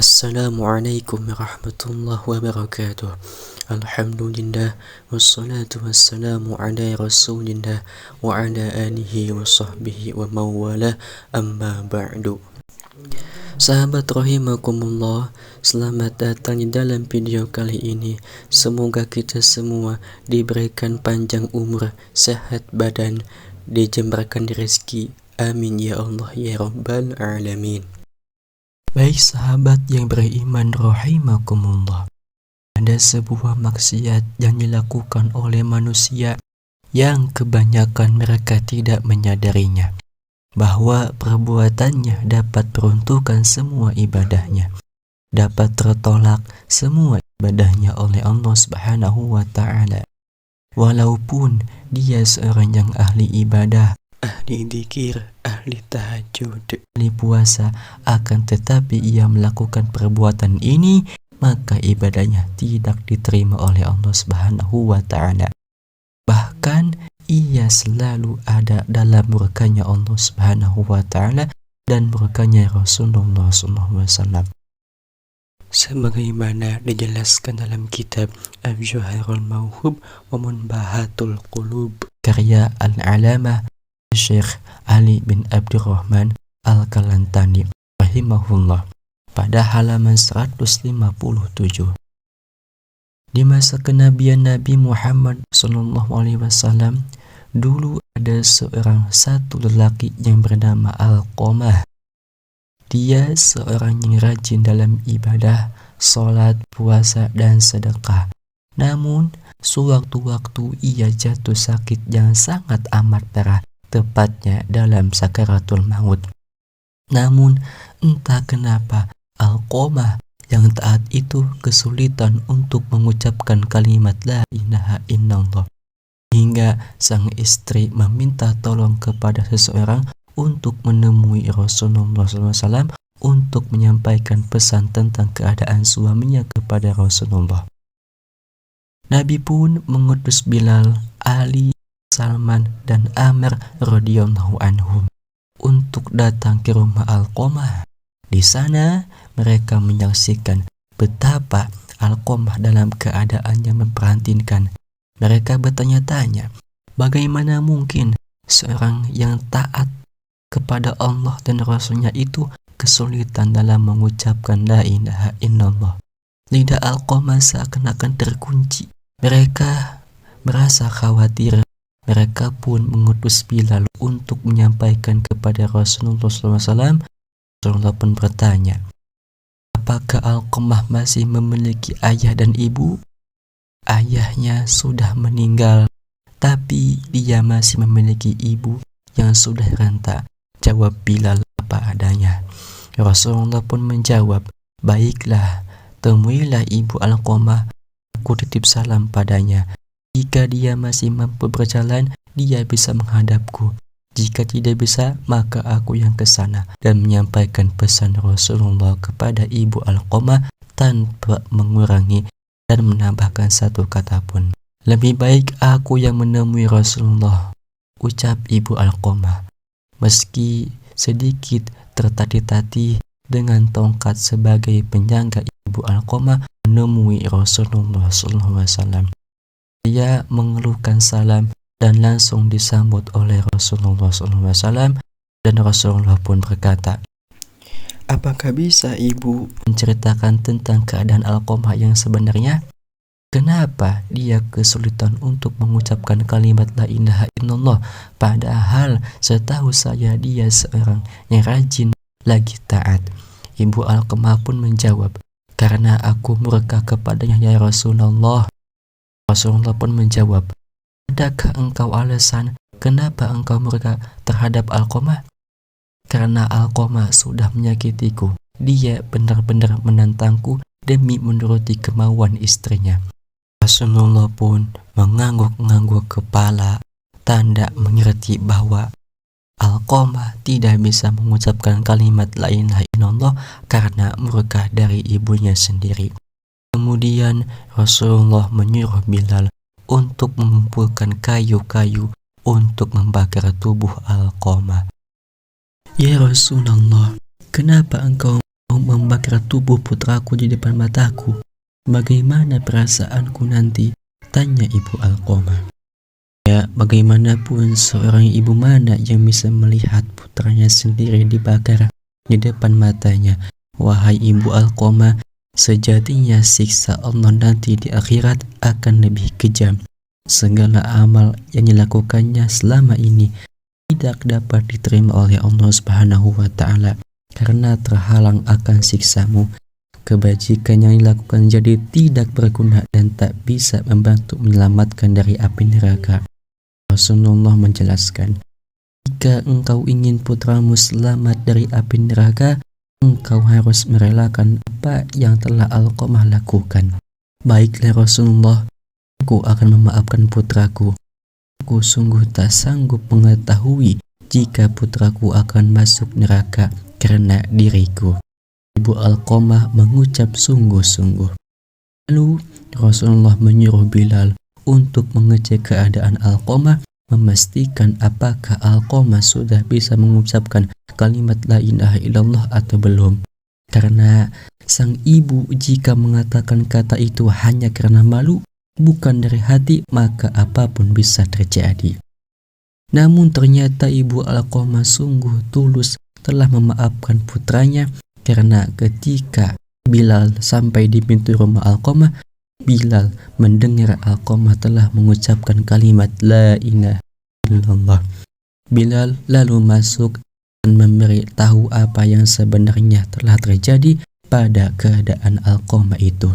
Assalamualaikum warahmatullahi wabarakatuh. Alhamdulillah wassalatu wassalamu ala rasulillah wa ala alihi wa sahbihi wa mawala amma ba'du. Sahabat rahimakumullah, selamat datang di dalam video kali ini. Semoga kita semua diberikan panjang umur, sehat badan, dijembarkan rezeki. Amin ya Allah ya Rabbal Alamin. Baik sahabat yang beriman rahimakumullah, ada sebuah maksiat yang dilakukan oleh manusia yang kebanyakan mereka tidak menyadarinya, bahwa perbuatannya dapat peruntukan semua ibadahnya, dapat tertolak semua ibadahnya oleh Allah Subhanahu wa ta'ala. Walaupun dia seorang yang ahli ibadah, ahli dzikir, ahli tahajud, ahli puasa, akan tetapi ia melakukan perbuatan ini, maka ibadahnya tidak diterima oleh Allah Subhanahu wa ta'ala. Bahkan ia selalu ada dalam murkanya Allah Subhanahu wa ta'ala dan murkanya Rasulullah SAW. Sebagaimana dijelaskan dalam kitab Al-Jawharul Mawhub wa Munbahatul Qulub karya Al-Alamah Syekh Ali bin Abdurrahman Al-Kalantani rahimahullah pada halaman 157. Di masa kenabian Nabi Muhammad SAW, dulu ada satu lelaki yang bernama Alqamah. Dia seorang yang rajin dalam ibadah, sholat, puasa, dan sedekah. Namun, sewaktu-waktu ia jatuh sakit yang sangat amat parah, tepatnya dalam sakaratul maut. Namun, entah kenapa Alqamah yang taat itu kesulitan untuk mengucapkan kalimat la ilaha illallah, hingga sang istri meminta tolong kepada seseorang untuk menemui Rasulullah SAW untuk menyampaikan pesan tentang keadaan suaminya kepada Rasulullah. Nabi pun mengutus Bilal, Ali, Salman, dan Amr radhiyallahu anhum untuk datang ke rumah Alqamah. Di sana mereka menyaksikan betapa Alqamah dalam keadaan yang memprihatinkan. Mereka bertanya-tanya, bagaimana mungkin seorang yang taat kepada Allah dan Rasulnya itu kesulitan dalam mengucapkan la ilaha illallah. Lidah Alqamah seakan-akan terkunci. Mereka merasa khawatir. Mereka pun mengutus Bilal untuk menyampaikan kepada Rasulullah SAW. Rasulullah pun bertanya, apakah Alqamah masih memiliki ayah dan ibu? Ayahnya sudah meninggal, tapi dia masih memiliki ibu yang sudah renta. Jawab Bilal apa adanya. Rasulullah pun menjawab, baiklah, temuilah ibu Alqamah, aku titip salam padanya. Jika dia masih mampu berjalan, dia bisa menghadapku. Jika tidak bisa, maka aku yang ke sana dan menyampaikan pesan Rasulullah kepada ibu Alqamah tanpa mengurangi dan menambahkan satu kata pun. Lebih baik aku yang menemui Rasulullah, ucap ibu Alqamah, meski sedikit tertatih-tatih dengan tongkat sebagai penyangga. Ibu Alqamah menemui Rasulullah SAW. Dia mengeluhkan salam dan langsung disambut oleh Rasulullah SAW, dan Rasulullah pun berkata, apakah bisa ibu menceritakan tentang keadaan Alqamah yang sebenarnya? Kenapa dia kesulitan untuk mengucapkan kalimat la ilaha illallah, padahal setahu saya dia seorang yang rajin lagi taat? Ibu Alqamah pun menjawab, karena aku murka kepadanya ya Rasulullah. Rasulullah pun menjawab, adakah engkau alasan kenapa engkau murka terhadap Alqamah? Karena Alqamah sudah menyakitiku. Dia benar-benar menantangku demi menuruti kemauan istrinya. Rasulullah pun mengangguk-angguk kepala, tanda mengerti bahwa Alqamah tidak bisa mengucapkan kalimat la ilaha illallah karena murka dari ibunya sendiri. Kemudian Rasulullah menyuruh Bilal untuk mengumpulkan kayu-kayu untuk membakar tubuh Alqamah. Ya Rasulullah, kenapa engkau membakar tubuh putraku di depan mataku. Bagaimana perasaanku nanti? Tanya Ibu Alqamah. Ya, bagaimanapun seorang ibu mana yang bisa melihat putranya sendiri dibakar di depan matanya. Wahai Ibu Alqamah, sejatinya siksa Allah nanti di akhirat akan lebih kejam. Segala amal yang dilakukannya selama ini tidak dapat diterima oleh Allah Subhanahu wa Ta'ala karena terhalang akan siksamu. Kebajikan yang dilakukan jadi tidak berguna dan tak bisa membantu menyelamatkan dari api neraka. Rasulullah menjelaskan, jika engkau ingin putramu selamat dari api neraka, engkau harus merelakan apa yang telah Alqamah lakukan. Baiklah Rasulullah, aku akan memaafkan putraku. Aku sungguh tak sanggup mengetahui jika putraku akan masuk neraka karena diriku. Ibu Alqamah mengucap sungguh-sungguh. Lalu Rasulullah menyuruh Bilal untuk mengecek keadaan Alqamah, memastikan apakah Alqamah sudah bisa mengucapkan kalimat la ilaha illallah atau belum. Karena sang ibu jika mengatakan kata itu hanya karena malu, bukan dari hati, maka apapun bisa terjadi. Namun ternyata Ibu Alqamah sungguh tulus telah memaafkan putranya, karena ketika Bilal sampai di pintu rumah Alqamah, Bilal mendengar Alqamah telah mengucapkan kalimat la ilaha illallah. Bilal lalu masuk dan memberi tahu apa yang sebenarnya telah terjadi pada keadaan Alqamah itu.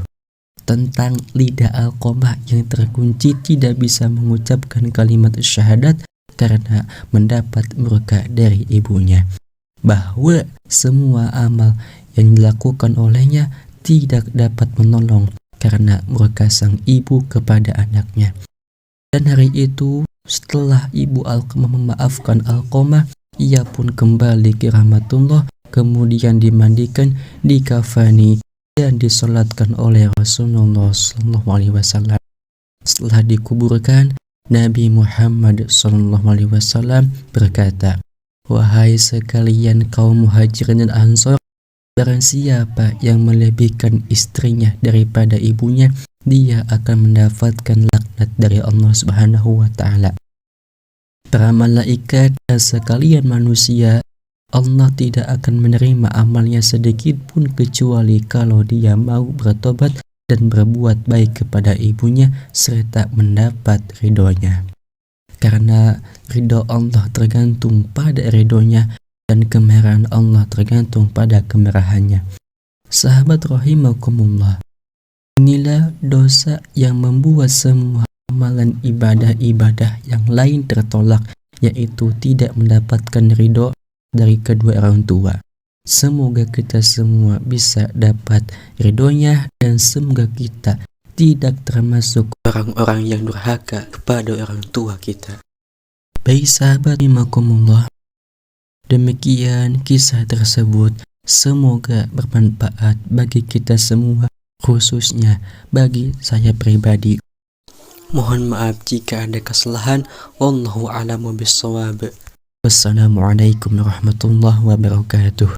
Tentang lidah Alqamah yang terkunci tidak bisa mengucapkan kalimat syahadat karena mendapat murka dari ibunya. Bahwa semua amal yang dilakukan olehnya tidak dapat menolong karena murka sang ibu kepada anaknya. Dan hari itu setelah Ibu Alqamah memaafkan Alqamah, ia pun kembali ke rahmatullah, kemudian dimandikan, dikafani, dan disolatkan oleh Rasulullah SAW. Setelah dikuburkan, Nabi Muhammad SAW berkata, wahai sekalian kaum Muhajirin dan Ansor, barang siapa yang melebihkan istrinya daripada ibunya, dia akan mendapatkan laknat dari Allah Subhanahu wa Ta'ala. Para malaikat dan sekalian manusia, Allah tidak akan menerima amalnya sedikit pun kecuali kalau dia mau bertobat dan berbuat baik kepada ibunya serta mendapat ridhonya. Karena ridho Allah tergantung pada ridhonya dan kemarahan Allah tergantung pada kemarahannya. Sahabat rahimakumullah, inilah dosa yang membuat semua amalan ibadah-ibadah yang lain tertolak, yaitu tidak mendapatkan ridho dari kedua orang tua. Semoga kita semua bisa dapat ridhonya dan semoga kita tidak termasuk orang-orang yang durhaka kepada orang tua kita. Baik sahabat rahimakumullah, demikian kisah tersebut. Semoga bermanfaat bagi kita semua, khususnya bagi saya pribadi. Mohon maaf jika ada kesalahan. Wallahu a'lamu bissawab. Wassalamualaikum warahmatullahi wabarakatuh.